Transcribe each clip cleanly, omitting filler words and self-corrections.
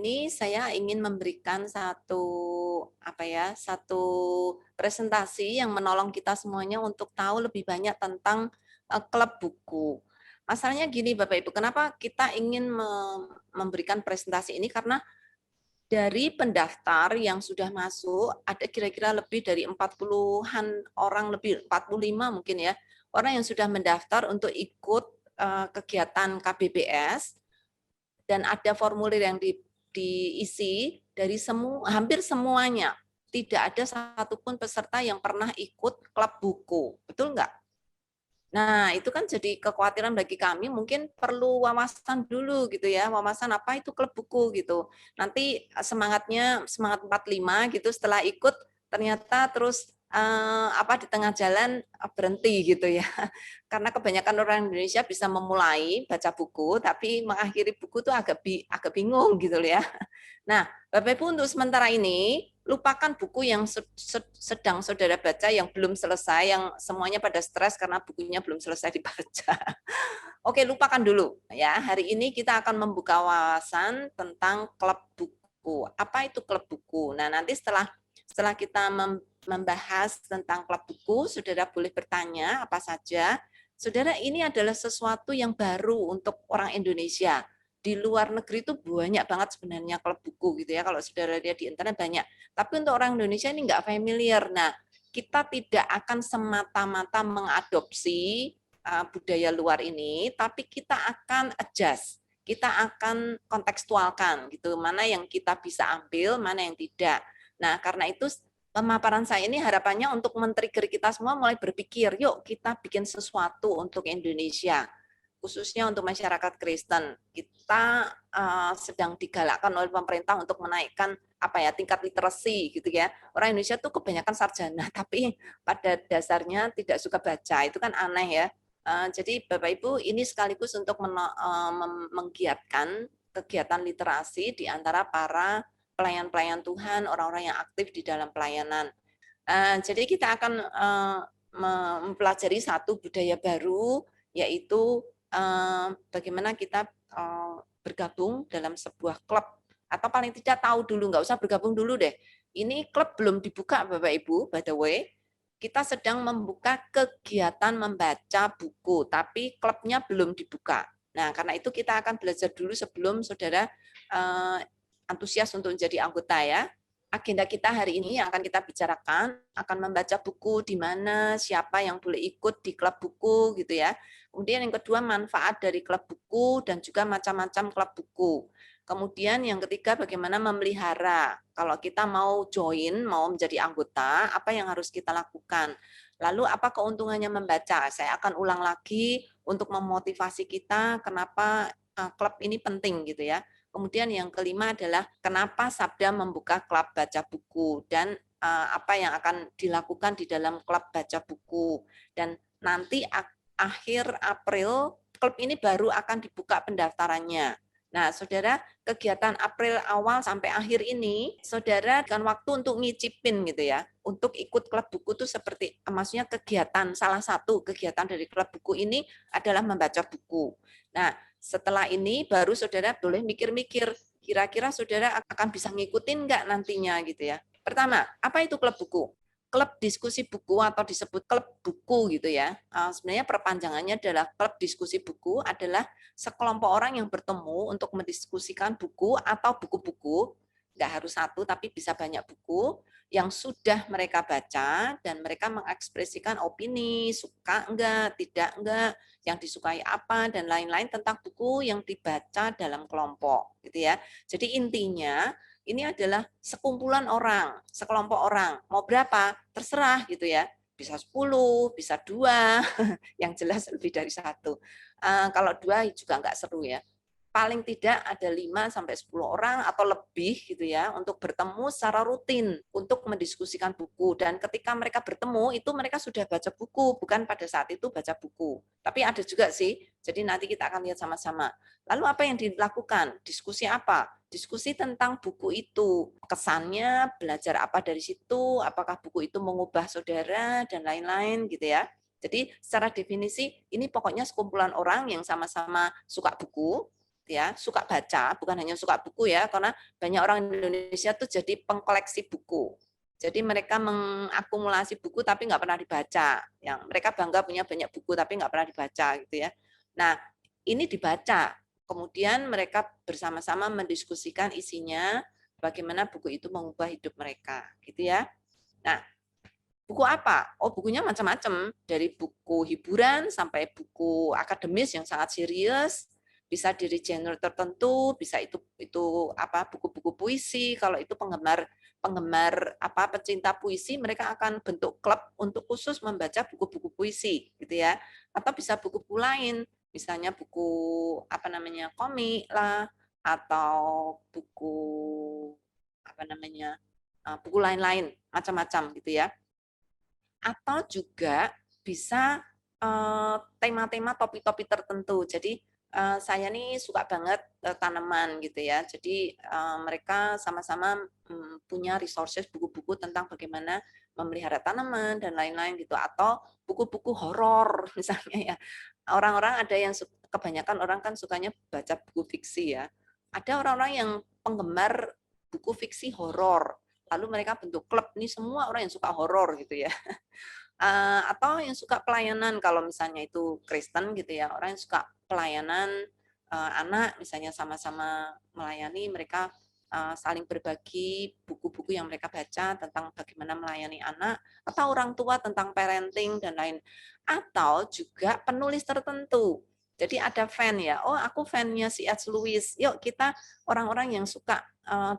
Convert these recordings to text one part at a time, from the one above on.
ini saya ingin memberikan satu presentasi yang menolong kita semuanya untuk tahu lebih banyak tentang klub buku. Masalahnya gini Bapak Ibu, kenapa kita ingin memberikan presentasi ini? Karena dari pendaftar yang sudah masuk, ada kira-kira lebih dari 40-an orang, lebih 45 mungkin ya, orang yang sudah mendaftar untuk ikut kegiatan KBBS, dan ada formulir yang diisi dari hampir semuanya. Tidak ada satupun peserta yang pernah ikut klub buku. Betul nggak? Nah, itu kan jadi kekhawatiran bagi kami, mungkin perlu wawasan dulu gitu ya, wawasan apa itu klub buku gitu. Nanti semangat 45 gitu, setelah ikut ternyata terus di tengah jalan berhenti gitu ya. Karena kebanyakan orang Indonesia bisa memulai baca buku, tapi mengakhiri buku itu agak bingung gitu ya. Nah, Bapak Ibu untuk sementara ini lupakan buku yang sedang saudara baca yang belum selesai, yang semuanya pada stres karena bukunya belum selesai dibaca. Oke, lupakan dulu ya. Hari ini kita akan membuka wawasan tentang klub buku. Apa itu klub buku? Nah, nanti setelah kita membahas tentang klub buku, saudara boleh bertanya apa saja. Saudara, ini adalah sesuatu yang baru untuk orang Indonesia. Di luar negeri itu banyak banget sebenarnya klub buku gitu ya. Kalau saudara lihat di internet banyak. Tapi untuk orang Indonesia ini nggak familiar. Nah, kita tidak akan semata-mata mengadopsi budaya luar ini, tapi kita akan adjust. Kita akan kontekstualkan gitu, mana yang kita bisa ambil, mana yang tidak. Nah, karena itu pemaparan saya ini harapannya untuk men-trigger kita semua mulai berpikir, yuk kita bikin sesuatu untuk Indonesia, khususnya untuk masyarakat Kristen. Kita sedang digalakkan oleh pemerintah untuk menaikkan tingkat literasi gitu ya. Orang Indonesia tuh kebanyakan sarjana, tapi pada dasarnya tidak suka baca. Itu kan aneh ya. Jadi Bapak Ibu ini sekaligus untuk menggiatkan kegiatan literasi di antara para pelayan-pelayan Tuhan, orang-orang yang aktif di dalam pelayanan. Jadi kita akan mempelajari satu budaya baru, yaitu bagaimana kita bergabung dalam sebuah klub, atau paling tidak tahu dulu, nggak usah bergabung dulu deh. Ini klub belum dibuka Bapak Ibu, by the way. Kita sedang membuka kegiatan membaca buku, tapi klubnya belum dibuka. Nah, karena itu kita akan belajar dulu sebelum saudara antusias untuk menjadi anggota ya. Agenda kita hari ini yang akan kita bicarakan, akan membaca buku di mana, siapa yang boleh ikut di klub buku gitu ya. Kemudian yang kedua, manfaat dari klub buku dan juga macam-macam klub buku. Kemudian yang ketiga, bagaimana memelihara. Kalau kita mau join, mau menjadi anggota, apa yang harus kita lakukan? Lalu apa keuntungannya membaca? Saya akan ulang lagi untuk memotivasi kita kenapa klub ini penting gitu ya. Kemudian yang kelima adalah kenapa Sabda membuka klub baca buku dan apa yang akan dilakukan di dalam klub baca buku. Dan nanti akhir April klub ini baru akan dibuka pendaftarannya. Nah, saudara, kegiatan April awal sampai akhir ini, saudara kan waktu untuk ngicipin gitu ya, untuk ikut klub buku itu seperti, maksudnya kegiatan, salah satu kegiatan dari klub buku ini adalah membaca buku. Nah, setelah ini baru saudara boleh mikir-mikir, kira-kira saudara akan bisa ngikutin nggak nantinya gitu ya. Pertama, apa itu klub buku? Klub diskusi buku atau disebut klub buku gitu ya. Sebenarnya perpanjangannya adalah klub diskusi buku adalah sekelompok orang yang bertemu untuk mendiskusikan buku atau buku-buku, nggak harus satu tapi bisa banyak buku yang sudah mereka baca dan mereka mengekspresikan opini, suka enggak, tidak enggak, yang disukai apa dan lain-lain tentang buku yang dibaca dalam kelompok gitu ya. Jadi intinya ini adalah sekumpulan orang, sekelompok orang. Mau berapa? Terserah gitu ya. Bisa 10, bisa 2, yang jelas lebih dari 1. Kalau 2 juga nggak seru ya. Paling tidak ada 5 sampai 10 orang atau lebih gitu ya untuk bertemu secara rutin untuk mendiskusikan buku, dan ketika mereka bertemu itu mereka sudah baca buku, bukan pada saat itu baca buku. Tapi ada juga sih. Jadi nanti kita akan lihat sama-sama. Lalu apa yang dilakukan? Diskusi apa? Diskusi tentang buku itu, kesannya, belajar apa dari situ, apakah buku itu mengubah saudara dan lain-lain gitu ya. Jadi secara definisi ini pokoknya sekumpulan orang yang sama-sama suka buku, ya, suka baca, bukan hanya suka buku ya, karena banyak orang Indonesia tuh jadi pengkoleksi buku. Jadi mereka mengakumulasi buku tapi nggak pernah dibaca. Yang mereka bangga punya banyak buku tapi nggak pernah dibaca gitu ya. Nah, ini dibaca. Kemudian mereka bersama-sama mendiskusikan isinya, bagaimana buku itu mengubah hidup mereka, gitu ya. Nah, buku apa? Oh, bukunya macam-macam, dari buku hiburan sampai buku akademis yang sangat serius, bisa dari genre tertentu, bisa itu apa buku-buku puisi. Kalau itu penggemar penggemar apa pecinta puisi, mereka akan bentuk klub untuk khusus membaca buku-buku puisi, gitu ya. Atau bisa buku-buku lain, misalnya buku apa namanya komik lah, atau buku apa namanya buku lain-lain, macam-macam gitu ya. Atau juga bisa tema-tema topik-topik tertentu. Jadi saya nih suka banget tanaman gitu ya. Jadi mereka sama-sama punya resources buku-buku tentang bagaimana memelihara tanaman dan lain-lain gitu. Atau buku-buku horor misalnya ya. Orang-orang ada yang kebanyakan orang kan sukanya baca buku fiksi ya. Ada orang-orang yang penggemar buku fiksi horor. Lalu mereka bentuk klub nih semua orang yang suka horor gitu ya. Atau yang suka pelayanan kalau misalnya itu Kristen gitu ya, orang yang suka pelayanan anak misalnya sama-sama melayani, mereka saling berbagi buku-buku yang mereka baca tentang bagaimana melayani anak, atau orang tua tentang parenting dan lain, atau juga penulis tertentu. Jadi ada fan ya, oh aku fannya C.S. Lewis, yuk kita orang-orang yang suka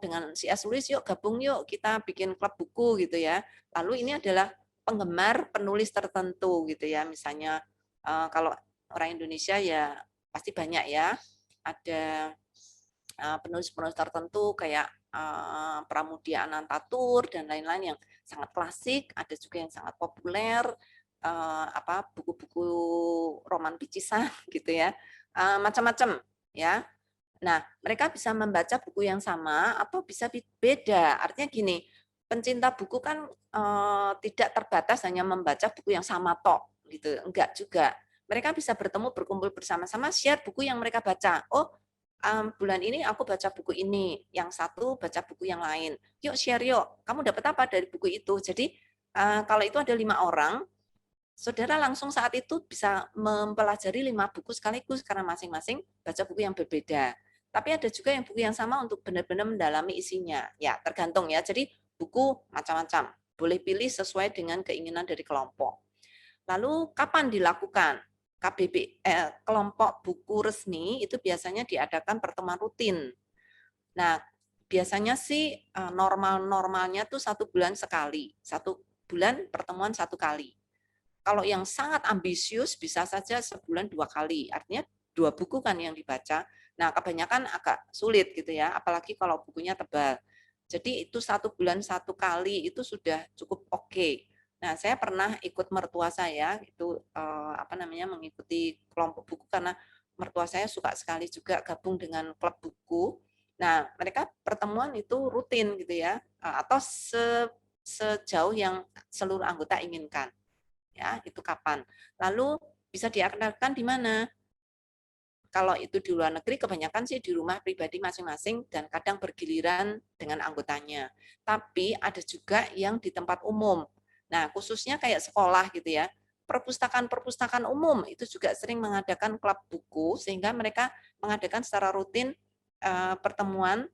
dengan C.S. Lewis, yuk gabung yuk kita bikin klub buku gitu ya. Lalu ini adalah penggemar penulis tertentu gitu ya. Misalnya kalau orang Indonesia ya pasti banyak ya. Ada penulis-penulis tertentu kayak Pramudia Anantatur dan lain-lain yang sangat klasik, ada juga yang sangat populer, apa buku-buku roman picisan gitu ya. Macam-macam ya. Nah, mereka bisa membaca buku yang sama atau bisa beda. Artinya gini, pencinta buku kan tidak terbatas hanya membaca buku yang sama tok gitu. Enggak juga. Mereka bisa bertemu, berkumpul bersama-sama, share buku yang mereka baca. Oh, bulan ini aku baca buku ini, yang satu baca buku yang lain. Yuk share yuk. Kamu dapat apa dari buku itu? Jadi kalau itu ada 5 orang, saudara langsung saat itu bisa mempelajari 5 buku sekaligus karena masing-masing baca buku yang berbeda. Tapi ada juga yang buku yang sama untuk benar-benar mendalami isinya. Ya, tergantung ya. Jadi buku macam-macam. Boleh pilih sesuai dengan keinginan dari kelompok. Lalu kapan dilakukan? Kelompok buku resmi itu biasanya diadakan pertemuan rutin. Nah, biasanya sih normal-normalnya tuh 1 bulan sekali. 1 bulan pertemuan 1 kali. Kalau yang sangat ambisius bisa saja sebulan 2 kali. Artinya 2 buku kan yang dibaca. Nah, kebanyakan agak sulit gitu ya, apalagi kalau bukunya tebal. Jadi itu 1 bulan 1 kali itu sudah cukup oke. Nah, saya pernah ikut mertua saya itu apa namanya mengikuti kelompok buku karena mertua saya suka sekali juga gabung dengan klub buku. Nah, mereka pertemuan itu rutin gitu ya, atau sejauh yang seluruh anggota inginkan. Ya, itu kapan. Lalu bisa diadakan di mana? Kalau itu di luar negeri, kebanyakan sih di rumah pribadi masing-masing dan kadang bergiliran dengan anggotanya. Tapi ada juga yang di tempat umum. Nah, khususnya kayak sekolah gitu ya. Perpustakaan-perpustakaan umum itu juga sering mengadakan klub buku sehingga mereka mengadakan secara rutin pertemuan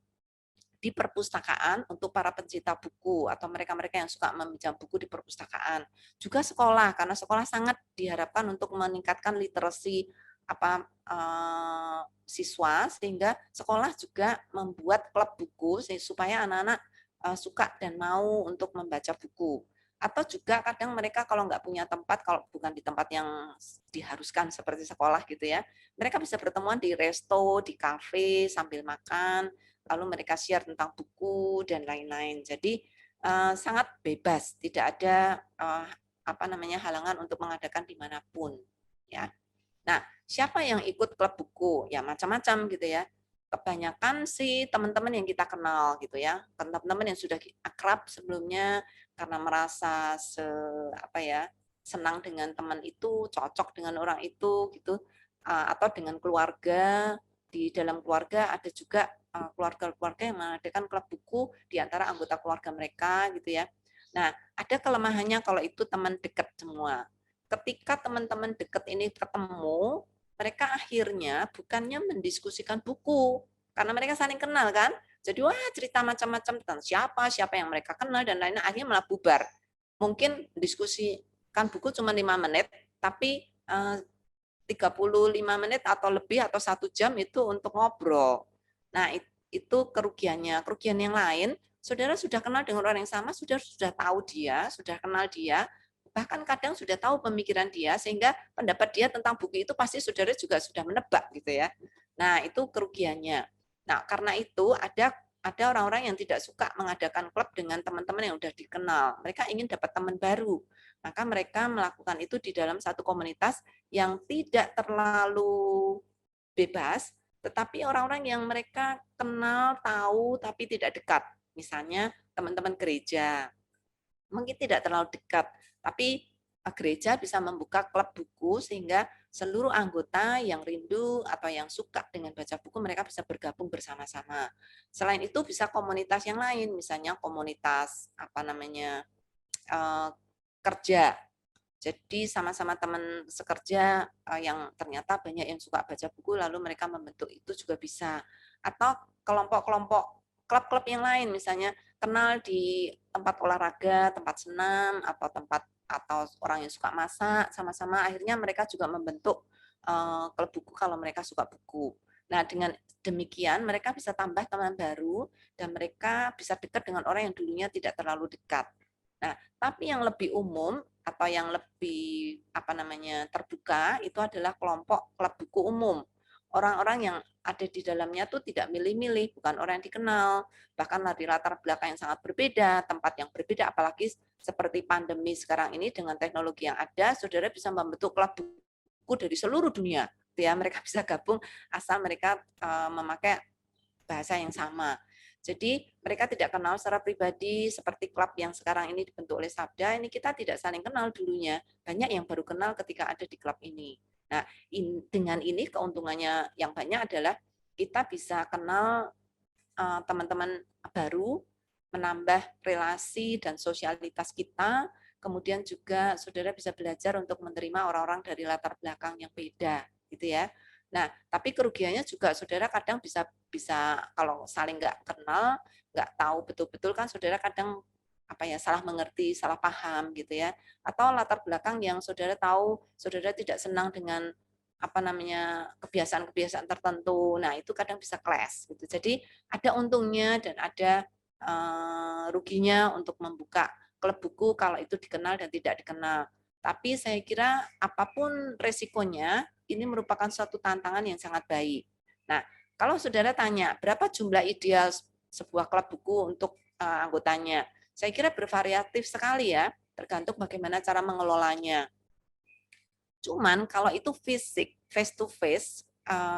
di perpustakaan untuk para pencinta buku atau mereka-mereka yang suka meminjam buku di perpustakaan. Juga sekolah, karena sekolah sangat diharapkan untuk meningkatkan literasi apa siswa, sehingga sekolah juga membuat klub buku supaya anak-anak suka dan mau untuk membaca buku. Atau juga kadang mereka kalau nggak punya tempat, kalau bukan di tempat yang diharuskan seperti sekolah gitu ya, mereka bisa bertemuan di resto, di kafe sambil makan, lalu mereka share tentang buku dan lain-lain. Jadi sangat bebas, tidak ada apa namanya halangan untuk mengadakan dimanapun. Ya. Nah, siapa yang ikut klub buku? Ya macam-macam gitu ya. Kebanyakan sih teman-teman yang kita kenal gitu ya, teman-teman yang sudah akrab sebelumnya karena merasa apa ya senang dengan teman itu, cocok dengan orang itu gitu, atau dengan keluarga di dalam keluarga ada juga keluarga-keluarga yang mengadakan klub buku di antara anggota keluarga mereka gitu ya. Nah, ada kelemahannya kalau itu teman dekat semua. Ketika teman-teman dekat ini ketemu, mereka akhirnya bukannya mendiskusikan buku, karena mereka saling kenal kan. Jadi wah cerita macam-macam tentang siapa yang mereka kenal dan lainnya, akhirnya malah bubar. Mungkin diskusikan buku cuma 5 menit, tapi 35 menit atau lebih atau 1 jam itu untuk ngobrol. Nah, itu kerugiannya. Kerugian yang lain, saudara sudah kenal dengan orang yang sama, sudah tahu dia, sudah kenal dia, bahkan kadang sudah tahu pemikiran dia, sehingga pendapat dia tentang buku itu pasti saudara juga sudah menebak gitu ya. Nah, itu kerugiannya. Nah, karena itu ada orang-orang yang tidak suka mengadakan klub dengan teman-teman yang sudah dikenal. Mereka ingin dapat teman baru. Maka mereka melakukan itu di dalam satu komunitas yang tidak terlalu bebas, tetapi orang-orang yang mereka kenal, tahu, tapi tidak dekat. Misalnya teman-teman gereja, mungkin tidak terlalu dekat, tapi gereja bisa membuka klub buku sehingga seluruh anggota yang rindu atau yang suka dengan baca buku mereka bisa bergabung bersama-sama. Selain itu bisa komunitas yang lain, misalnya komunitas apa namanya kerja. Jadi sama-sama teman sekerja yang ternyata banyak yang suka baca buku lalu mereka membentuk itu juga bisa. Atau kelompok-kelompok klub-klub yang lain misalnya kenal di tempat olahraga, tempat senam atau orang yang suka masak sama-sama akhirnya mereka juga membentuk klub buku kalau mereka suka buku. Nah, dengan demikian mereka bisa tambah teman baru dan mereka bisa dekat dengan orang yang dulunya tidak terlalu dekat. Nah, tapi yang lebih umum atau yang lebih terbuka itu adalah kelompok klub buku umum. Orang-orang yang ada di dalamnya tuh tidak milih-milih, bukan orang yang dikenal, bahkan dari latar belakang yang sangat berbeda, tempat yang berbeda, apalagi seperti pandemi sekarang ini dengan teknologi yang ada, saudara bisa membentuk klub buku dari seluruh dunia. Ya, mereka bisa gabung asal mereka memakai bahasa yang sama. Jadi mereka tidak kenal secara pribadi seperti klub yang sekarang ini dibentuk oleh Sabda, ini kita tidak saling kenal dulunya. Banyak yang baru kenal ketika ada di klub ini. Nah, dengan ini keuntungannya yang banyak adalah kita bisa kenal teman-teman baru, menambah relasi dan sosialitas kita, kemudian juga saudara bisa belajar untuk menerima orang-orang dari latar belakang yang beda, gitu ya. Nah, tapi kerugiannya juga saudara kadang bisa bisa kalau saling nggak kenal, nggak tahu betul-betul kan saudara kadang salah mengerti, salah paham gitu ya. Atau latar belakang yang saudara tahu, saudara tidak senang dengan kebiasaan-kebiasaan tertentu. Nah, itu kadang bisa clash gitu. Jadi ada untungnya dan ada ruginya untuk membuka klub buku kalau itu dikenal dan tidak dikenal. Tapi saya kira apapun resikonya, ini merupakan suatu tantangan yang sangat baik. Nah, kalau saudara tanya, berapa jumlah ideal sebuah klub buku untuk anggotanya? Saya kira bervariatif sekali ya, tergantung bagaimana cara mengelolanya. Cuman kalau itu fisik, face to face,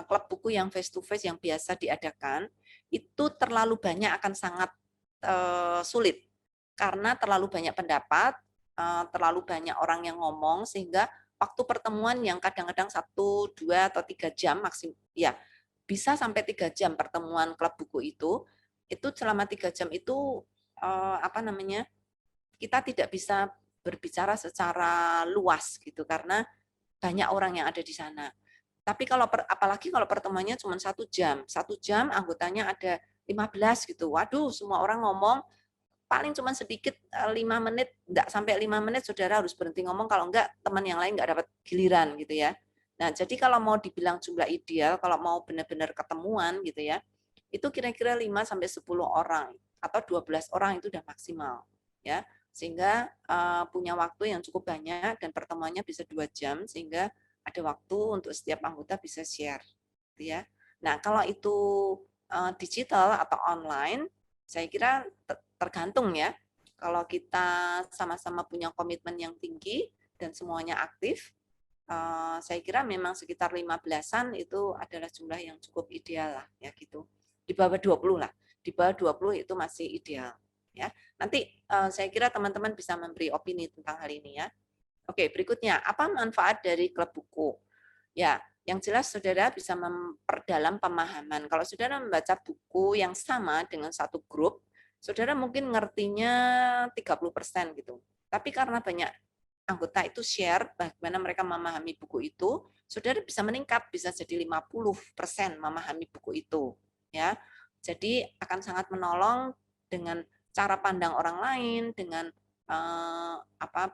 klub buku yang face to face yang biasa diadakan, itu terlalu banyak akan sangat sulit. Karena terlalu banyak pendapat, terlalu banyak orang yang ngomong, sehingga waktu pertemuan yang kadang-kadang 1, 2, atau 3 jam maksimum, ya bisa sampai 3 jam pertemuan klub buku itu selama 3 jam itu kita tidak bisa berbicara secara luas gitu karena banyak orang yang ada di sana. Tapi apalagi kalau pertemuannya cuma 1 jam, 1 jam anggotanya ada 15 gitu. Waduh, semua orang ngomong paling cuma sedikit 5 menit, enggak sampai 5 menit saudara harus berhenti ngomong kalau enggak teman yang lain enggak dapat giliran gitu ya. Nah, jadi kalau mau dibilang jumlah ideal, kalau mau benar-benar ketemuan gitu ya, itu kira-kira 5 sampai 10 orang atau 12 orang itu udah maksimal ya. Sehingga punya waktu yang cukup banyak dan pertemuannya bisa 2 jam sehingga ada waktu untuk setiap anggota bisa share gitu ya. Nah, kalau itu digital atau online, saya kira tergantung ya. Kalau kita sama-sama punya komitmen yang tinggi dan semuanya aktif, saya kira memang sekitar 15-an itu adalah jumlah yang cukup ideal lah ya gitu. Di bawah 20 lah. Di bawah 20 itu masih ideal ya. Nanti saya kira teman-teman bisa memberi opini tentang hal ini ya. Oke, berikutnya apa manfaat dari klub buku? Ya, Yang jelas saudara bisa memperdalam pemahaman. Kalau saudara membaca buku yang sama dengan satu grup, saudara mungkin ngertinya 30% gitu. Tapi karena banyak anggota itu share bagaimana mereka memahami buku itu, saudara bisa meningkat, bisa jadi 50% memahami buku itu. Ya, jadi akan sangat menolong dengan cara pandang orang lain, dengan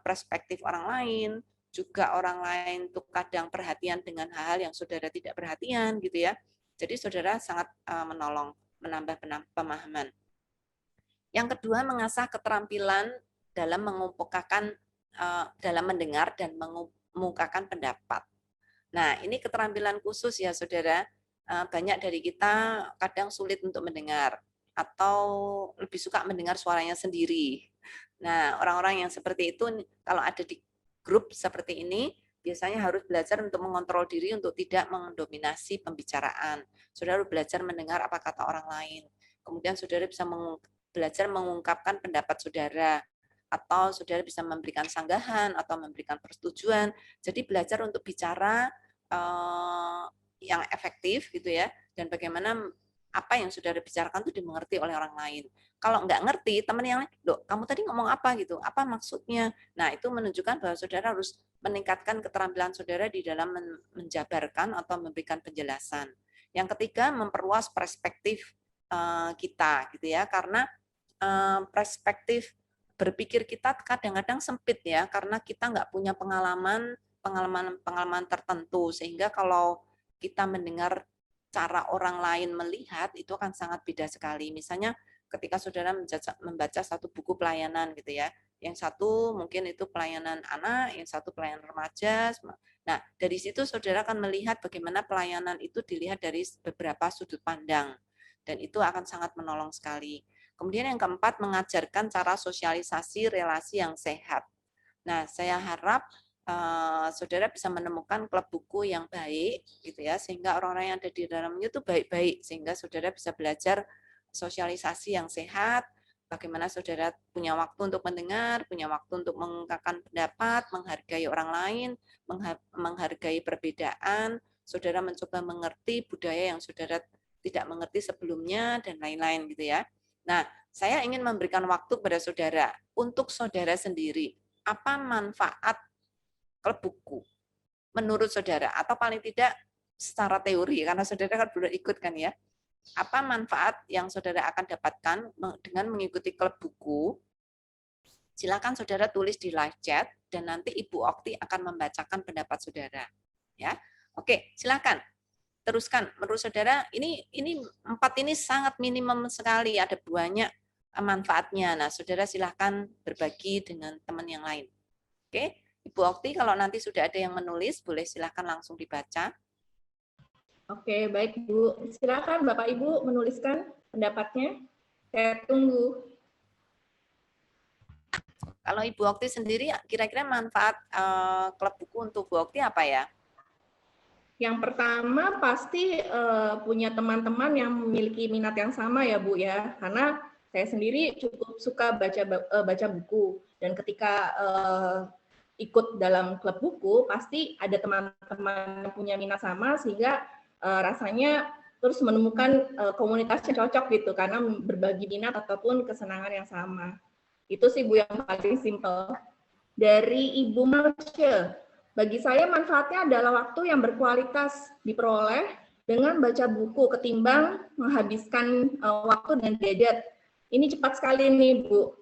perspektif orang lain, juga orang lain tuh kadang perhatian dengan hal-hal yang saudara tidak perhatian gitu ya. Jadi saudara sangat menolong, menambah pemahaman. Yang kedua, mengasah keterampilan dalam mengemukakan, dalam mendengar dan mengemukakan pendapat. Nah, ini keterampilan khusus ya saudara. Banyak dari kita kadang sulit untuk mendengar atau lebih suka mendengar suaranya sendiri. Nah, orang-orang yang seperti itu kalau ada di grup seperti ini, biasanya harus belajar untuk mengontrol diri untuk tidak mendominasi pembicaraan. Saudara harus belajar mendengar apa kata orang lain. Kemudian saudara bisa belajar mengungkapkan pendapat saudara, atau saudara bisa memberikan sanggahan atau memberikan persetujuan. Jadi belajar untuk bicara yang efektif gitu ya, dan bagaimana apa yang saudara bicarakan itu dimengerti oleh orang lain. Kalau nggak ngerti, teman yang lain, loh kamu tadi ngomong apa gitu, apa maksudnya? Nah itu menunjukkan bahwa saudara harus meningkatkan keterampilan saudara di dalam menjabarkan atau memberikan penjelasan. Yang ketiga, memperluas perspektif kita gitu ya, karena perspektif berpikir kita kadang-kadang sempit ya, karena kita nggak punya pengalaman tertentu, sehingga kalau kita mendengar cara orang lain melihat itu akan sangat beda sekali. Misalnya ketika saudara membaca satu buku pelayanan gitu ya, yang satu mungkin itu pelayanan anak, yang satu pelayanan remaja. Nah, dari situ saudara akan melihat bagaimana pelayanan itu dilihat dari beberapa sudut pandang, dan itu akan sangat menolong sekali. Kemudian yang keempat, mengajarkan cara sosialisasi relasi yang sehat. Nah, saya harap saudara bisa menemukan klub buku yang baik, gitu ya, sehingga orang-orang yang ada di dalamnya itu baik-baik, sehingga saudara bisa belajar sosialisasi yang sehat, bagaimana saudara punya waktu untuk mendengar, punya waktu untuk mengungkapkan pendapat, menghargai orang lain, menghargai perbedaan, saudara mencoba mengerti budaya yang saudara tidak mengerti sebelumnya, dan lain-lain gitu ya. Nah, saya ingin memberikan waktu kepada saudara untuk saudara sendiri. Apa manfaat klub buku menurut saudara? Atau paling tidak secara teori, karena saudara kan belum ikut kan ya. Apa manfaat yang saudara akan dapatkan dengan mengikuti klub buku? Silakan saudara tulis di live chat dan nanti Ibu Okti akan membacakan pendapat saudara. Ya, oke, silakan. Teruskan, menurut saudara ini 4 ini sangat minimum sekali, ada banyak manfaatnya. Nah, saudara silahkan berbagi dengan teman yang lain. Oke, Ibu Okti, kalau nanti sudah ada yang menulis, boleh silahkan langsung dibaca. Oke, baik Bu. Silakan Bapak Ibu menuliskan pendapatnya. Saya tunggu. Kalau Ibu Okti sendiri, kira-kira manfaat klub buku untuk Bu Okti apa ya? Yang pertama pasti punya teman-teman yang memiliki minat yang sama ya Bu ya, karena saya sendiri cukup suka baca buku, dan ketika ikut dalam klub buku pasti ada teman-teman yang punya minat sama, sehingga rasanya terus menemukan komunitas yang cocok gitu, karena berbagi minat ataupun kesenangan yang sama. Itu sih Bu yang paling simpel. Dari Ibu Marcia, bagi saya manfaatnya adalah waktu yang berkualitas diperoleh dengan baca buku ketimbang menghabiskan waktu dengan gadget. Ini cepat sekali nih Bu.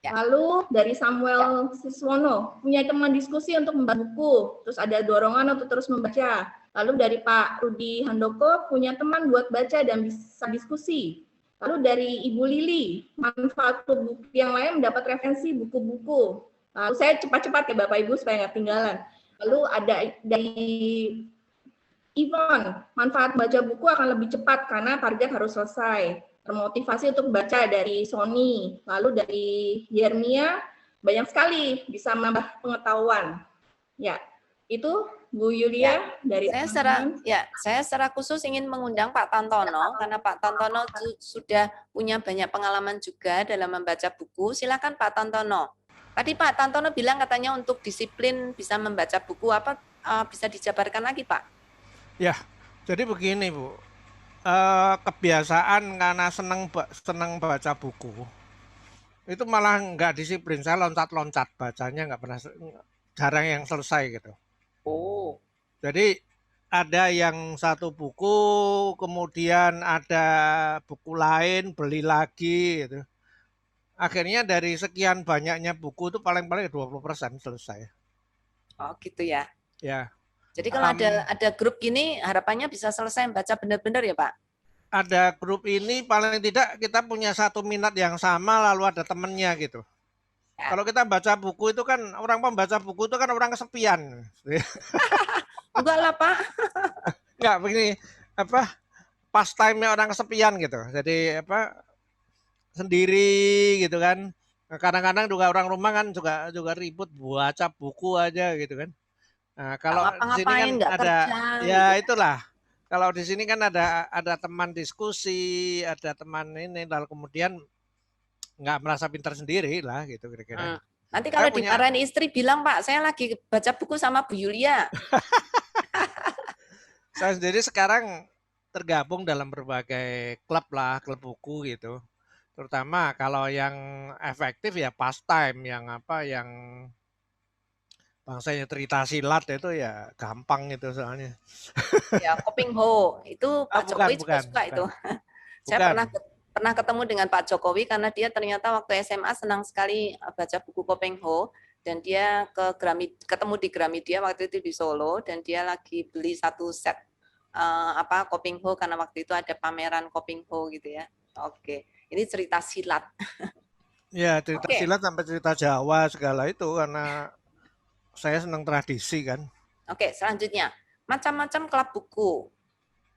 Ya. Lalu dari Samuel Siswono, punya teman diskusi untuk membaca buku, terus ada dorongan untuk terus membaca. Lalu dari Pak Rudi Handoko, punya teman buat baca dan bisa diskusi. Lalu dari Ibu Lili, manfaat buku yang lain mendapat referensi buku-buku. Lalu saya cepat-cepat ya Bapak Ibu supaya nggak ketinggalan. Lalu ada dari Ivan, manfaat baca buku akan lebih cepat karena target harus selesai. Termotivasi untuk baca dari Sony. Lalu dari Yernia, banyak sekali bisa menambah pengetahuan. Ya, itu Bu Yulia ya, dari saya secara khusus ingin mengundang Pak Tantono, karena Pak Tantono sudah punya banyak pengalaman juga dalam membaca buku. Silakan Pak Tantono. Tadi Pak Tantono bilang katanya untuk disiplin bisa membaca buku, apa bisa dijabarkan lagi Pak? Ya, jadi begini Bu, kebiasaan karena seneng baca buku, itu malah nggak disiplin. Saya loncat-loncat bacanya nggak pernah, jarang yang selesai gitu. Oh, Jadi ada yang satu buku, kemudian ada buku lain, beli lagi gitu. Akhirnya dari sekian banyaknya buku itu paling-paling 20% selesai. oh gitu ya. Ya, Jadi kalau um, ada grup gini, harapannya bisa selesai baca benar-benar ya Pak? ada grup ini paling tidak kita punya satu minat yang sama lalu ada temennya gitu. Ya. Kalau kita baca buku itu kan orang pembaca buku itu kan orang kesepian. Enggak lah Pak. Enggak begini apa pastime-nya orang kesepian gitu. Jadi apa sendiri gitu kan. Kadang-kadang juga orang rumah kan juga juga ribut baca buku aja gitu kan. Nah, Enggak kalau di sini ngapa-ngapain, kan enggak ada kerja gitu ya kan. itulah. Kalau di sini kan ada teman diskusi, ada teman ini lalu kemudian nggak merasa pintar sendiri lah gitu kira-kira. Hmm. Nanti Saya kalau punya dimarahin istri bilang, Pak, saya lagi baca buku sama Bu Yulia. saya sendiri sekarang tergabung dalam berbagai klub lah, klub buku gitu. Terutama kalau yang efektif ya pastime, yang apa, yang bangsanya cerita silat itu ya gampang itu soalnya. Ya, Koping Ho. Itu Ah, Pak bukan, Jokowi juga bukan, suka itu. bukan, Saya bukan. pernah ketemu dengan Pak Jokowi karena dia ternyata waktu SMA senang sekali baca buku Kopeng Ho dan dia ketemu di Gramedia waktu itu di Solo dan dia lagi beli satu set Kopeng Ho karena waktu itu ada pameran Kopeng Ho gitu ya. Oke, ini cerita silat. Ya cerita Oke, silat sampai cerita Jawa segala itu karena saya senang tradisi kan. oke, selanjutnya macam-macam klub buku.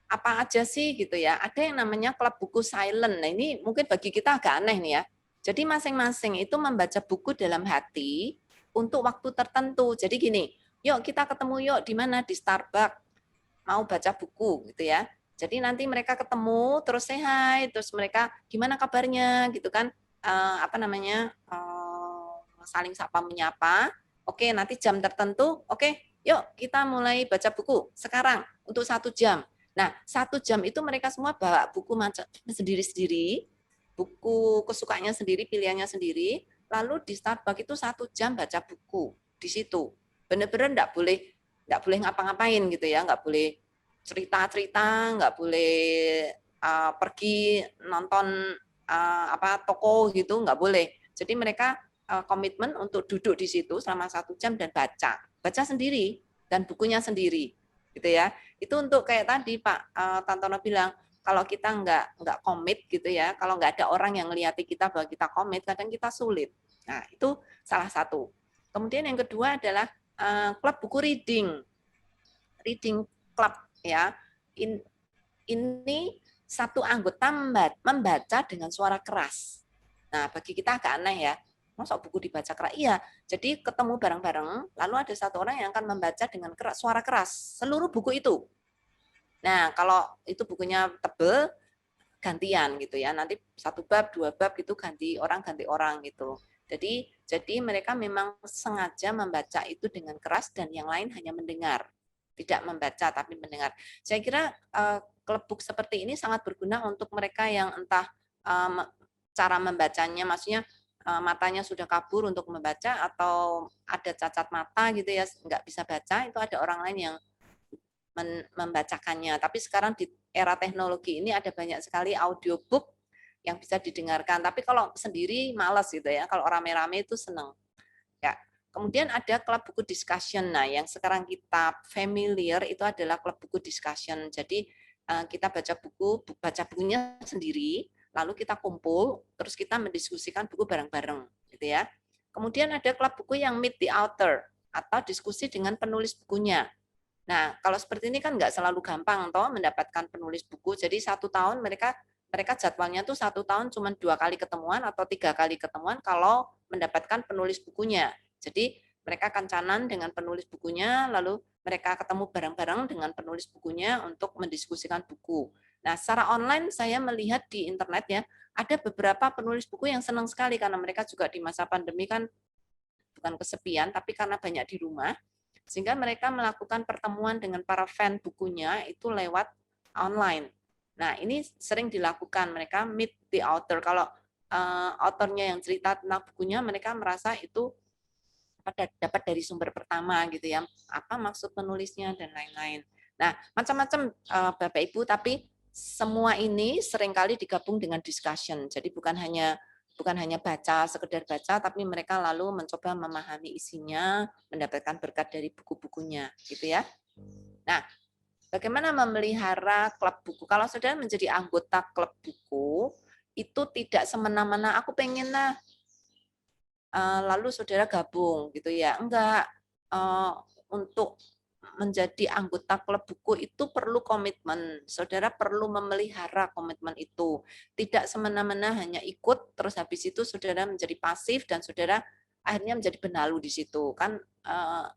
Apa aja sih gitu ya? Ada yang namanya klub buku silent. Nah, ini mungkin bagi kita agak aneh nih ya. Jadi masing-masing itu membaca buku dalam hati untuk waktu tertentu. Jadi gini, yuk kita ketemu yuk di mana di Starbucks mau baca buku gitu ya. Jadi nanti mereka ketemu terus say hi, terus mereka gimana kabarnya gitu kan. Apa namanya? Saling sapa menyapa. Oke, nanti jam tertentu, oke, yuk kita mulai baca buku sekarang untuk 1 jam. Nah, 1 jam itu mereka semua bawa buku macam sendiri-sendiri, buku kesukaannya sendiri, pilihannya sendiri, lalu di Starbucks itu 1 jam baca buku di situ. Benar-benar nggak boleh ngapa-ngapain gitu ya, nggak boleh cerita-cerita, nggak boleh pergi nonton toko gitu, nggak boleh. Jadi mereka komitmen untuk duduk di situ selama 1 jam dan baca sendiri dan bukunya sendiri, gitu ya. Itu untuk kayak tadi Pak Tantono bilang, kalau kita nggak komit gitu ya, kalau nggak ada orang yang ngeliati kita bahwa kita komit, kadang kita sulit. Nah itu salah satu. Kemudian yang kedua adalah klub buku reading club ya. Ini satu anggota membaca dengan suara keras. Nah, bagi kita agak aneh ya. Masa buku dibaca keras? Iya. Jadi ketemu bareng-bareng, lalu ada satu orang yang akan membaca dengan suara keras seluruh buku itu. Nah, kalau itu bukunya tebel, gantian gitu ya. Nanti 1 bab, 2 bab gitu ganti orang gitu. Jadi mereka memang sengaja membaca itu dengan keras dan yang lain hanya mendengar. Tidak membaca tapi mendengar. Saya kira klub book seperti ini sangat berguna untuk mereka yang entah cara membacanya, maksudnya matanya sudah kabur untuk membaca atau ada cacat mata gitu ya, nggak bisa baca, itu ada orang lain yang membacakannya. Tapi sekarang di era teknologi ini ada banyak sekali audiobook yang bisa didengarkan. Tapi kalau sendiri males gitu ya. Kalau rame-rame itu seneng. Ya. Kemudian ada klub buku discussion. Nah, yang sekarang kita familiar itu adalah klub buku discussion. Jadi kita baca bukunya sendiri, lalu kita kumpul, terus kita mendiskusikan buku bareng-bareng, gitu ya. Kemudian ada klub buku yang meet the author atau diskusi dengan penulis bukunya. Nah, kalau seperti ini kan nggak selalu gampang toh mendapatkan penulis buku. Jadi 1 tahun mereka jadwalnya tuh 1 tahun cuma 2 kali ketemuan atau 3 kali ketemuan kalau mendapatkan penulis bukunya. Jadi mereka kencanan dengan penulis bukunya, lalu mereka ketemu bareng-bareng dengan penulis bukunya untuk mendiskusikan buku. Nah, secara online saya melihat di internet ya, ada beberapa penulis buku yang senang sekali karena mereka juga di masa pandemi kan bukan kesepian, tapi karena banyak di rumah, sehingga mereka melakukan pertemuan dengan para fan bukunya itu lewat online. Nah, ini sering dilakukan, mereka meet the author. Kalau authornya yang cerita tentang bukunya, mereka merasa itu dapat dari sumber pertama gitu ya, apa maksud penulisnya dan lain-lain. Nah, macam-macam Bapak Ibu, tapi semua ini seringkali digabung dengan discussion. Jadi bukan hanya baca, sekedar baca, tapi mereka lalu mencoba memahami isinya, mendapatkan berkat dari buku-bukunya, gitu ya. Nah, bagaimana memelihara klub buku? Kalau saudara menjadi anggota klub buku, itu tidak semena-mena, aku pengen lah lalu saudara gabung gitu ya. Enggak, untuk menjadi anggota klub buku itu perlu komitmen. Saudara perlu memelihara komitmen itu. Tidak semena-mena hanya ikut terus habis itu saudara menjadi pasif dan saudara akhirnya menjadi benalu di situ. Kan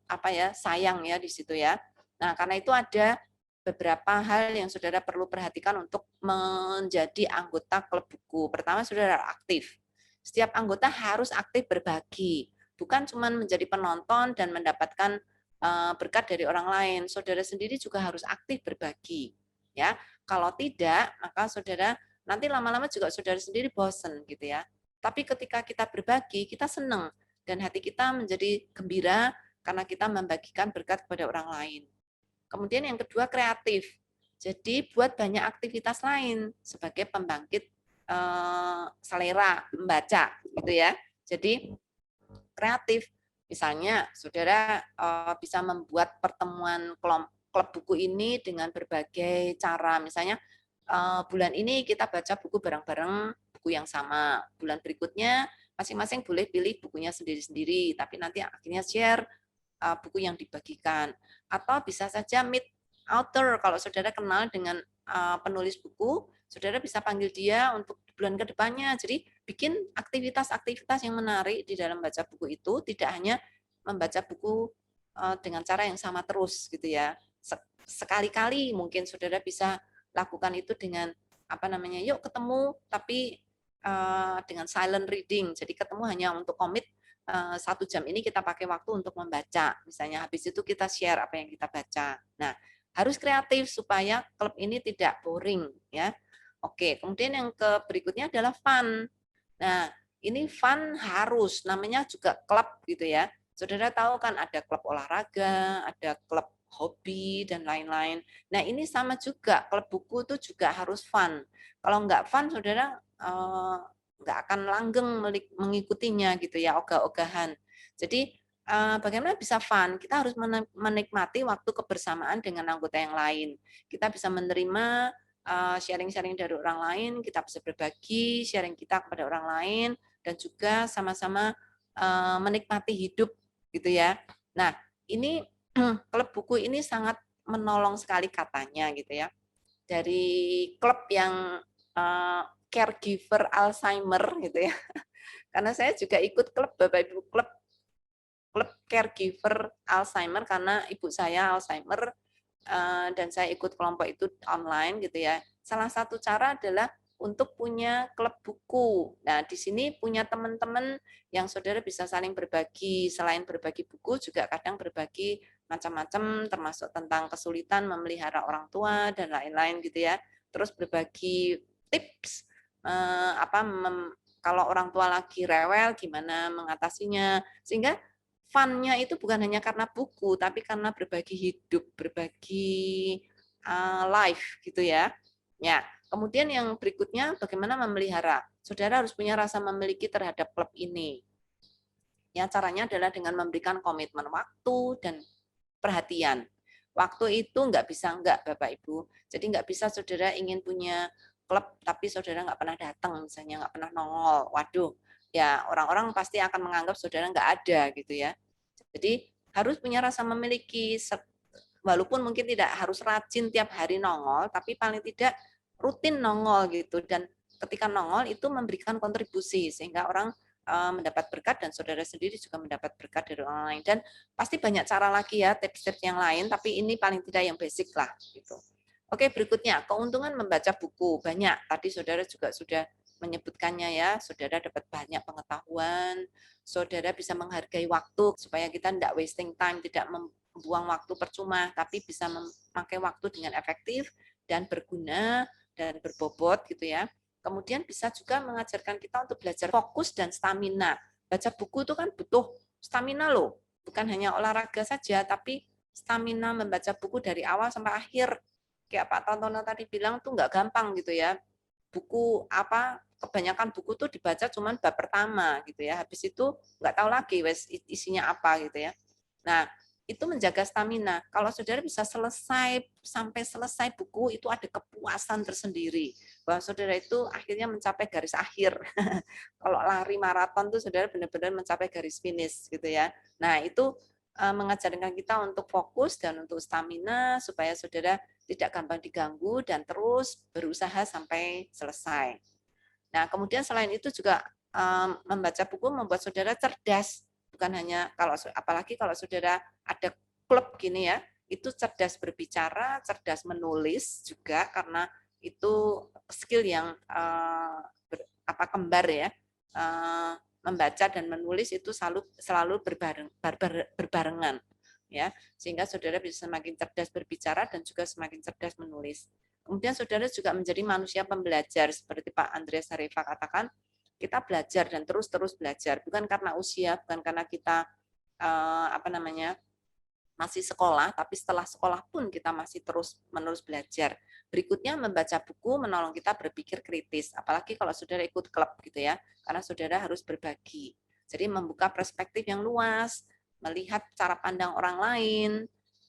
apa ya, sayang ya di situ ya. Nah, karena itu ada beberapa hal yang saudara perlu perhatikan untuk menjadi anggota klub buku. Pertama, saudara aktif. Setiap anggota harus aktif berbagi, bukan cuma menjadi penonton dan mendapatkan berkat dari orang lain. Saudara sendiri juga harus aktif berbagi. Ya, kalau tidak, maka saudara nanti lama-lama juga saudara sendiri bosen gitu ya. Tapi ketika kita berbagi, kita senang dan hati kita menjadi gembira karena kita membagikan berkat kepada orang lain. Kemudian yang kedua, kreatif. Jadi buat banyak aktivitas lain sebagai pembangkit selera membaca gitu ya. Jadi kreatif. Misalnya saudara bisa membuat pertemuan klub buku ini dengan berbagai cara. Misalnya bulan ini kita baca buku bareng-bareng, buku yang sama. Bulan berikutnya masing-masing boleh pilih bukunya sendiri-sendiri, tapi nanti akhirnya share buku yang dibagikan. Atau bisa saja meet author, kalau saudara kenal dengan penulis buku, saudara bisa panggil dia untuk bulan ke depannya. Jadi bikin aktivitas-aktivitas yang menarik di dalam baca buku itu, tidak hanya membaca buku dengan cara yang sama terus gitu ya. Sekali-kali mungkin saudara bisa lakukan itu dengan apa namanya, yuk ketemu tapi dengan silent reading. Jadi ketemu hanya untuk komit 1 jam ini kita pakai waktu untuk membaca. Misalnya habis itu kita share apa yang kita baca. Nah, harus kreatif supaya klub ini tidak boring ya. Oke, kemudian yang berikutnya adalah fun. Nah, ini fun harus, namanya juga klub gitu ya. Saudara tahu kan ada klub olahraga, ada klub hobi, dan lain-lain. Nah, ini sama juga, klub buku itu juga harus fun. Kalau nggak fun, saudara nggak akan langgeng mengikutinya gitu ya, ogah-ogahan. Jadi, bagaimana bisa fun? Kita harus menikmati waktu kebersamaan dengan anggota yang lain. Kita bisa menerima sharing-sharing dari orang lain, kita bisa berbagi sharing kita kepada orang lain, dan juga sama-sama menikmati hidup gitu ya. Nah, ini klub buku ini sangat menolong sekali katanya gitu ya. Dari klub yang caregiver Alzheimer gitu ya. Karena saya juga ikut klub Bapak Ibu, klub caregiver Alzheimer karena ibu saya Alzheimer. Dan saya ikut kelompok itu online gitu ya. Salah satu cara adalah untuk punya klub buku. Nah, di sini punya teman-teman yang saudara bisa saling berbagi. Selain berbagi buku, juga kadang berbagi macam-macam, termasuk tentang kesulitan memelihara orang tua dan lain-lain gitu ya. Terus berbagi tips kalau orang tua lagi rewel, gimana mengatasinya. Sehingga fun-nya itu bukan hanya karena buku, tapi karena berbagi hidup, berbagi life gitu ya. Ya, kemudian yang berikutnya bagaimana memelihara. Saudara harus punya rasa memiliki terhadap klub ini. Ya, caranya adalah dengan memberikan komitmen waktu dan perhatian. Waktu itu nggak bisa nggak, Bapak Ibu. Jadi nggak bisa saudara ingin punya klub, tapi saudara nggak pernah datang, misalnya nggak pernah nongol. Waduh, ya orang-orang pasti akan menganggap saudara nggak ada gitu ya. Jadi harus punya rasa memiliki, walaupun mungkin tidak harus rajin tiap hari nongol, tapi paling tidak rutin nongol gitu. Dan ketika nongol itu memberikan kontribusi sehingga orang mendapat berkat dan saudara sendiri juga mendapat berkat dari orang lain. Dan pasti banyak cara lagi ya, tips-tips yang lain, tapi ini paling tidak yang basic lah gitu. Oke, berikutnya keuntungan membaca buku banyak. Tadi saudara juga sudah menyebutkannya ya, saudara dapat banyak pengetahuan, saudara bisa menghargai waktu supaya kita tidak wasting time, tidak buang waktu percuma, tapi bisa memakai waktu dengan efektif dan berguna dan berbobot gitu ya. Kemudian bisa juga mengajarkan kita untuk belajar fokus dan stamina. Baca buku itu kan butuh stamina loh, bukan hanya olahraga saja, tapi stamina membaca buku dari awal sampai akhir. Kayak Pak Tontono tadi bilang tuh nggak gampang gitu ya. Buku apa, kebanyakan buku tuh dibaca cuman bab pertama gitu ya. Habis itu nggak tahu lagi wes isinya apa gitu ya. Nah, itu menjaga stamina. Kalau saudara bisa sampai selesai buku, itu ada kepuasan tersendiri. Bahwa saudara itu akhirnya mencapai garis akhir. Kalau lari maraton tuh saudara benar-benar mencapai garis finish gitu ya. Nah, itu mengajarkan kita untuk fokus dan untuk stamina supaya saudara tidak gampang diganggu dan terus berusaha sampai selesai. Nah, kemudian selain itu juga membaca buku membuat saudara cerdas. Bukan hanya apalagi kalau saudara ada klub gini ya, itu cerdas berbicara, cerdas menulis juga karena itu skill yang kembar ya. Membaca dan menulis itu selalu berbarengan ya, sehingga saudara bisa semakin cerdas berbicara dan juga semakin cerdas menulis. Kemudian saudara juga menjadi manusia pembelajar seperti Pak Andreas Harifa katakan, kita belajar dan terus belajar, bukan karena usia, bukan karena kita masih sekolah, tapi setelah sekolah pun kita masih terus-menerus belajar. Berikutnya membaca buku menolong kita berpikir kritis, apalagi kalau saudara ikut klub gitu ya, karena saudara harus berbagi. Jadi membuka perspektif yang luas, melihat cara pandang orang lain,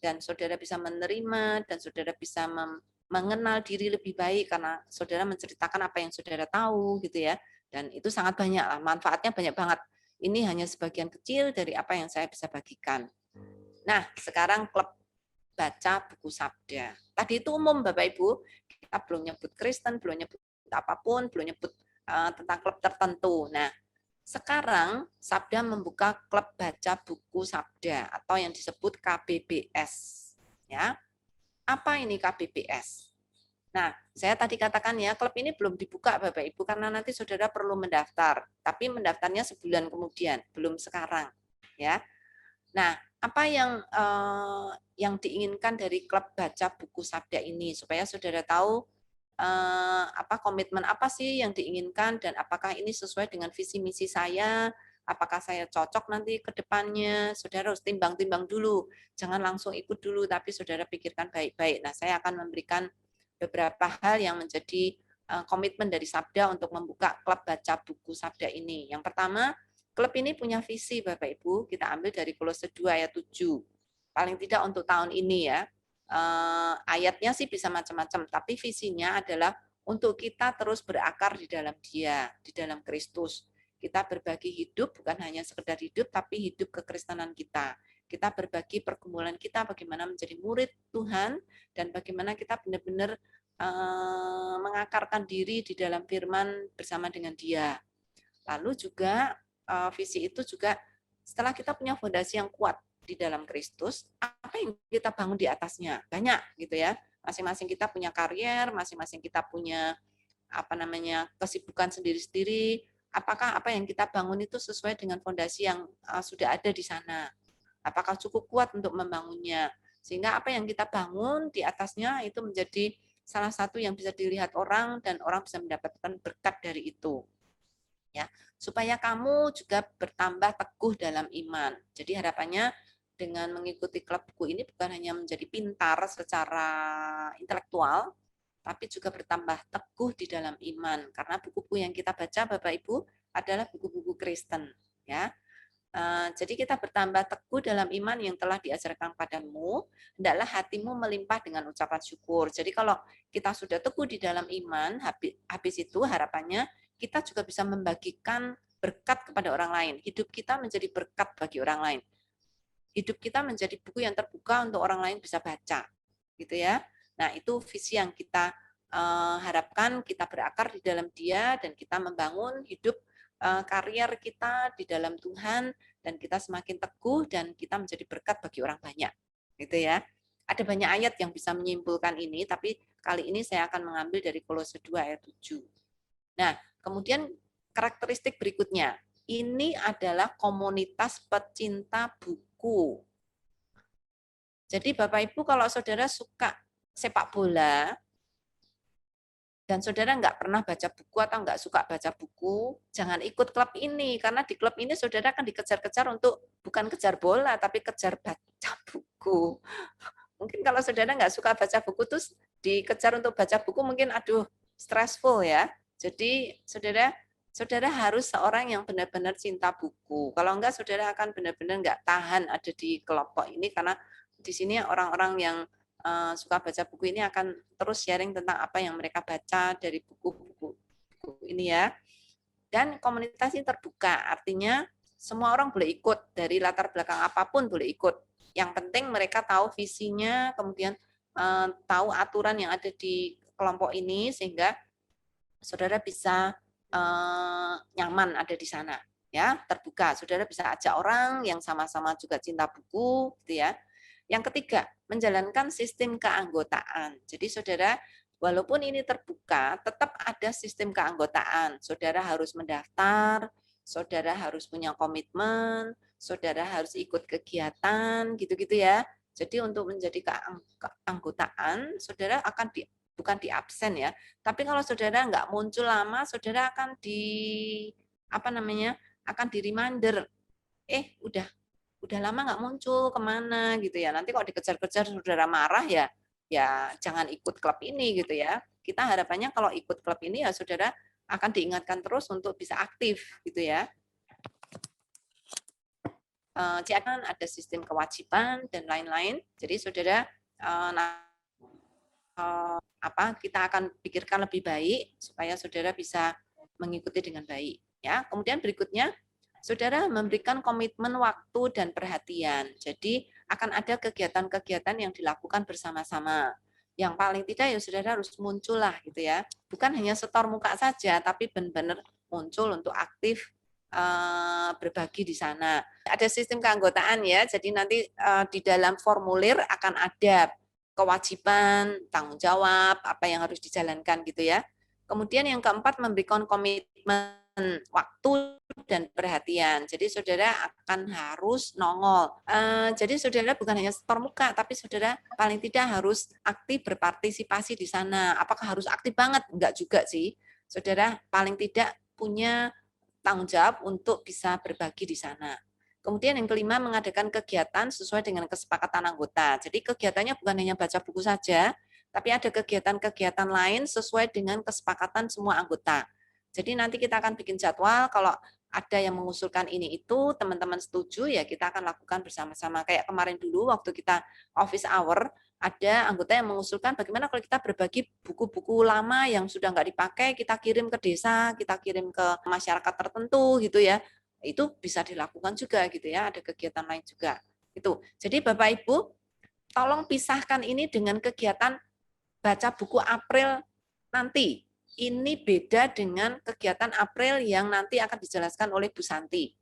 dan saudara bisa menerima, dan saudara bisa mengenal diri lebih baik karena saudara menceritakan apa yang saudara tahu gitu ya. Dan itu sangat banyak lah, manfaatnya banyak banget. Ini hanya sebagian kecil dari apa yang saya bisa bagikan. Nah, sekarang klub baca buku sabda. Tadi itu umum Bapak Ibu, kita belum nyebut Kristen, belum nyebut apapun, belum nyebut tentang klub tertentu. Nah, sekarang Sabda membuka klub baca buku sabda atau yang disebut KBBS. Ya, apa ini KBBS? Nah, saya tadi katakan ya, klub ini belum dibuka Bapak Ibu karena nanti saudara perlu mendaftar. Tapi mendaftarnya sebulan kemudian, belum sekarang. Ya. Nah, apa yang diinginkan dari klub baca buku sabda ini supaya saudara tahu komitmen apa sih yang diinginkan dan apakah ini sesuai dengan visi misi saya, apakah saya cocok nanti ke depannya. Saudara harus timbang-timbang dulu, jangan langsung ikut dulu tapi saudara pikirkan baik-baik. Nah, saya akan memberikan beberapa hal yang menjadi komitmen dari Sabda untuk membuka klub baca buku Sabda ini. Yang pertama, klub ini punya visi Bapak Ibu, kita ambil dari Kolose 2 ayat 7. Paling tidak untuk tahun ini ya. Ayatnya sih bisa macam-macam, tapi visinya adalah untuk kita terus berakar di dalam Dia, di dalam Kristus. Kita berbagi hidup, bukan hanya sekedar hidup, tapi hidup kekristenan kita. Kita berbagi pergumulan kita, bagaimana menjadi murid Tuhan, dan bagaimana kita benar-benar mengakarkan diri di dalam firman bersama dengan Dia. Lalu juga visi itu juga setelah kita punya fondasi yang kuat di dalam Kristus, apa yang kita bangun di atasnya? Banyak gitu ya. Masing-masing kita punya karier, masing-masing kita punya kesibukan sendiri-sendiri. Apakah apa yang kita bangun itu sesuai dengan fondasi yang sudah ada di sana? Apakah cukup kuat untuk membangunnya? Sehingga apa yang kita bangun di atasnya itu menjadi salah satu yang bisa dilihat orang dan orang bisa mendapatkan berkat dari itu. Ya, supaya kamu juga bertambah teguh dalam iman. Jadi harapannya dengan mengikuti klub buku ini bukan hanya menjadi pintar secara intelektual, tapi juga bertambah teguh di dalam iman. Karena buku-buku yang kita baca, Bapak Ibu, adalah buku-buku Kristen. Ya, jadi kita bertambah teguh dalam iman yang telah diajarkan padamu, hendaklah hatimu melimpah dengan ucapan syukur. Jadi kalau kita sudah teguh di dalam iman, habis itu harapannya kita juga bisa membagikan berkat kepada orang lain. Hidup kita menjadi berkat bagi orang lain. Hidup kita menjadi buku yang terbuka untuk orang lain bisa baca, gitu ya. Nah, itu visi yang kita harapkan, kita berakar di dalam Dia dan kita membangun hidup karier kita di dalam Tuhan dan kita semakin teguh dan kita menjadi berkat bagi orang banyak, gitu ya. Ada banyak ayat yang bisa menyimpulkan ini, tapi kali ini saya akan mengambil dari Kolose 2 ayat 7. Nah, kemudian karakteristik berikutnya, ini adalah komunitas pecinta buku. Jadi Bapak Ibu kalau saudara suka sepak bola, dan saudara nggak pernah baca buku atau nggak suka baca buku, jangan ikut klub ini. Karena di klub ini saudara akan dikejar-kejar untuk bukan kejar bola, tapi kejar baca buku. Mungkin kalau saudara nggak suka baca buku, terus dikejar untuk baca buku, mungkin aduh, stressful ya. Jadi saudara harus seorang yang benar-benar cinta buku. Kalau enggak, saudara akan benar-benar nggak tahan ada di kelompok ini, karena di sini orang-orang yang suka baca buku ini akan terus sharing tentang apa yang mereka baca dari buku-buku ini ya. Dan komunitas ini terbuka, artinya semua orang boleh ikut, dari latar belakang apapun boleh ikut. Yang penting mereka tahu visinya, kemudian tahu aturan yang ada di kelompok ini, sehingga saudara bisa nyaman ada di sana. Ya, terbuka. Saudara bisa ajak orang yang sama-sama juga cinta buku, gitu ya. Yang ketiga, menjalankan sistem keanggotaan. Jadi saudara, walaupun ini terbuka, tetap ada sistem keanggotaan. Saudara harus mendaftar, saudara harus punya komitmen, saudara harus ikut kegiatan, gitu-gitu ya. Jadi untuk menjadi keanggotaan, saudara akan bukan di absen ya, tapi kalau saudara nggak muncul lama, saudara akan akan di reminder. Udah lama nggak muncul, kemana gitu ya. Nanti kalau dikejar-kejar saudara marah ya jangan ikut klub ini gitu ya. Kita harapannya kalau ikut klub ini ya saudara akan diingatkan terus untuk bisa aktif gitu ya. Jangan ada sistem kewajiban dan lain-lain. Jadi saudara kita akan pikirkan lebih baik supaya saudara bisa mengikuti dengan baik ya. Kemudian berikutnya, saudara memberikan komitmen waktu dan perhatian. Jadi akan ada kegiatan-kegiatan yang dilakukan bersama-sama. Yang paling tidak ya saudara harus muncul lah gitu ya. Bukan hanya setor muka saja, tapi benar-benar muncul untuk aktif berbagi di sana. Ada sistem keanggotaan ya. Jadi nanti di dalam formulir akan ada kewajiban, tanggung jawab, apa yang harus dijalankan gitu ya. Kemudian yang keempat, memberikan komitmen waktu dan perhatian. Jadi saudara akan harus nongol. Jadi saudara bukan hanya setor muka, tapi saudara paling tidak harus aktif berpartisipasi di sana. Apakah harus aktif banget? Enggak juga sih. Saudara paling tidak punya tanggung jawab untuk bisa berbagi di sana. Kemudian yang kelima, mengadakan kegiatan sesuai dengan kesepakatan anggota. Jadi kegiatannya bukan hanya baca buku saja, tapi ada kegiatan-kegiatan lain sesuai dengan kesepakatan semua anggota. Jadi nanti kita akan bikin jadwal, kalau ada yang mengusulkan ini itu, teman-teman setuju, ya kita akan lakukan bersama-sama. Kayak kemarin dulu waktu kita office hour, ada anggota yang mengusulkan bagaimana kalau kita berbagi buku-buku lama yang sudah nggak dipakai, kita kirim ke desa, kita kirim ke masyarakat tertentu gitu ya. Itu bisa dilakukan juga gitu ya, ada kegiatan lain juga. Itu. Jadi Bapak Ibu, tolong pisahkan ini dengan kegiatan baca buku April nanti. Ini beda dengan kegiatan April yang nanti akan dijelaskan oleh Bu Santi.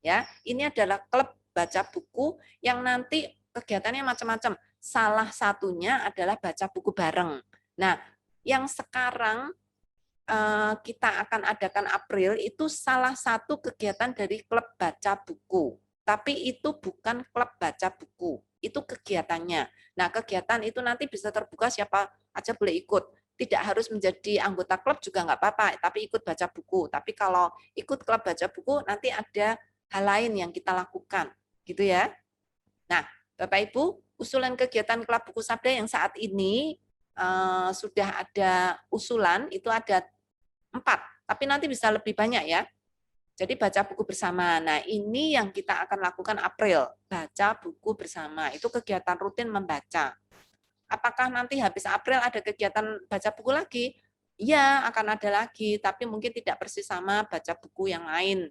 Ya, ini adalah klub baca buku yang nanti kegiatannya macam-macam. Salah satunya adalah baca buku bareng. Nah, yang sekarang kita akan adakan April itu salah satu kegiatan dari klub baca buku. Tapi itu bukan klub baca buku, itu kegiatannya. Nah, kegiatan itu nanti bisa terbuka, siapa aja boleh ikut. Tidak harus menjadi anggota klub juga nggak apa-apa, tapi ikut baca buku. Tapi kalau ikut klub baca buku, nanti ada hal lain yang kita lakukan. Gitu ya. Nah, Bapak Ibu, usulan kegiatan klub buku Sabda yang saat ini sudah ada usulan, itu ada 4, tapi nanti bisa lebih banyak ya. Jadi baca buku bersama. Nah, ini yang kita akan lakukan April, baca buku bersama. Itu kegiatan rutin membaca. Apakah nanti habis April ada kegiatan baca buku lagi? Iya, akan ada lagi, tapi mungkin tidak persis sama baca buku yang lain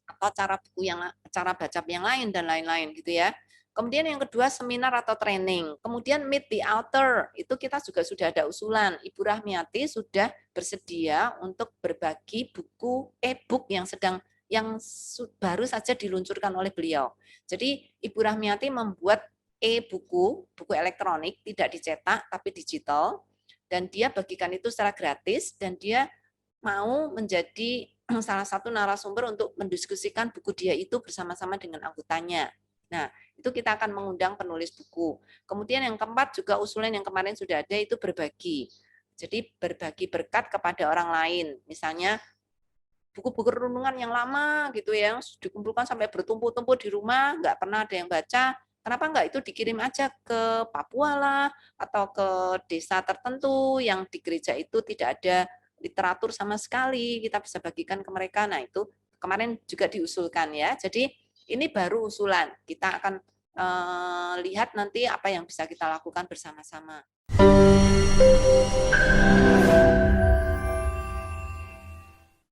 atau cara baca yang lain dan lain-lain gitu ya. Kemudian yang kedua, seminar atau training. Kemudian meet the author, itu kita juga sudah ada usulan. Ibu Rahmiati sudah bersedia untuk berbagi buku e-book yang baru saja diluncurkan oleh beliau. Jadi Ibu Rahmiati membuat e-buku, buku elektronik, tidak dicetak tapi digital, dan dia bagikan itu secara gratis, dan dia mau menjadi salah satu narasumber untuk mendiskusikan buku dia itu bersama-sama dengan anggotanya. Nah, itu kita akan mengundang penulis buku. Kemudian yang keempat juga usulan yang kemarin sudah ada itu berbagi. Jadi berbagi berkat kepada orang lain. Misalnya buku-buku renungan yang lama gitu ya, dikumpulkan sampai bertumpuk-tumpuk di rumah, nggak pernah ada yang baca. Kenapa nggak itu dikirim aja ke Papua lah, atau ke desa tertentu yang di gereja itu tidak ada literatur sama sekali, kita bisa bagikan ke mereka. Nah itu kemarin juga diusulkan ya. Jadi ini baru usulan, kita akan lihat nanti apa yang bisa kita lakukan bersama-sama.